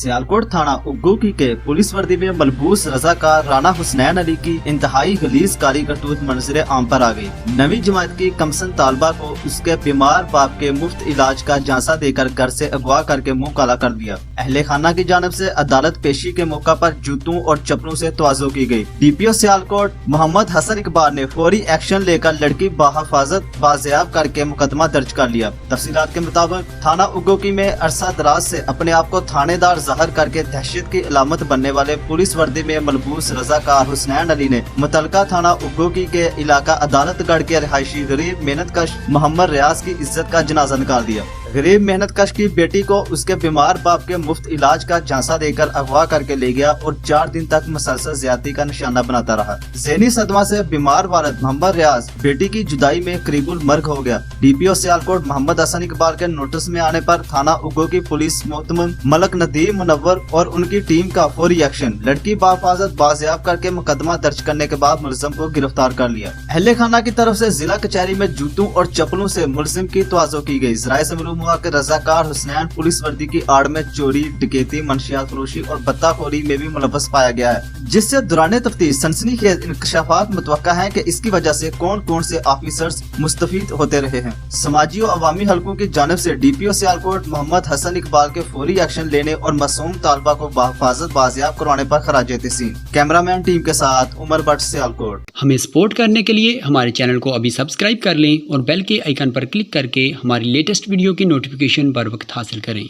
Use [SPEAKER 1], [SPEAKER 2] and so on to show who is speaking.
[SPEAKER 1] सियालकोट थाना उग्गोकी के पुलिस वर्दी में मलबूस रजाकार राना हुसनैन अली की इंतहाई गलीज कारी करतूत मंजर आम पर आ गई। नवी जमात की कमसन तालबा को उसके बीमार बाप के मुफ्त इलाज का झांसा देकर घर से अगवा करके मुंह काला कर दिया। अहले खाना की जानब से अदालत पेशी के मौका पर जूतों और चप्पलों से तवाज़ो की गई। DPO सियालकोट मोहम्मद हसन इकबाल ने फौरी एक्शन लेकर लड़की बाहिफाजत बाजियाब करके मुकदमा दर्ज कर लिया। तफसीलात के मुताबिक थाना उग्गोकी में अरसा दराज से अपने आप को थानेदार ज़ाहिर करके दहशत की अलामत बनने वाले पुलिस वर्दी में मलबूस रजाकार हुसनैन अली ने मुतलका थाना उग्गोकी के इलाका अदालतगढ़ के रिहायशी गरीब मेहनतकश मोहम्मद रियाज की इज्जत का जनाजा निकाल दिया। गरीब मेहनतकश की बेटी को उसके बीमार बाप के मुफ्त इलाज का झांसा देकर अगवा करके ले गया और 4 दिन तक मुसलसल ज्यादती का निशाना बनाता रहा। ज़हनी सदमा से बीमार वालिद मोहम्मद रियाज बेटी की जुदाई में करीबुल मर्ग हो गया। DPO सियालकोट मोहम्मद हसन इकबाल के नोटिस में आने पर थाना उग्गोकी पुलिस मोहतमम मलक नदीम मुनव्वर और उनकी टीम का फौरी एक्शन लड़की बाहिफाजत बाजियाब करके मुकदमा दर्ज करने के बाद मुलजिम को गिरफ्तार कर लिया। अहले खाना की तरफ से जिला कचहरी में जूतों और चप्पलों से मुलजिम की तवाज़ो की गई। ज़राए से मालूम हुआ कि रजाकार हुसनैन पुलिस वर्दी की आड़ में चोरी, डकैती, मंशियात फरोशी और बत्ताखोरी में भी मुलव्वस पाया गया है, जिससे दौरान तफ्तीश सनसनीखेज इंकशाफात मुतवक्का है कि इसकी वजह से कौन कौन से ऑफिसर्स मुस्तफीद होते रहे हैं। समाजी और अवामी हलकों की जानिब से DPO सियालकोट मोहम्मद हसन इकबाल के फौरी एक्शन लेने और मासूम तालबा को बाहिफाजत बाजियाब करवाने पर खराज तहसीन। कैमरामैन टीम के साथ उमर भट्ट सियालकोट।
[SPEAKER 2] हमें सपोर्ट करने के लिए हमारे चैनल को अभी सब्सक्राइब कर लें और बेल के आइकन पर क्लिक करके हमारी लेटेस्ट वीडियो की नोटिफिकेशन बर वक्त हासिल करें।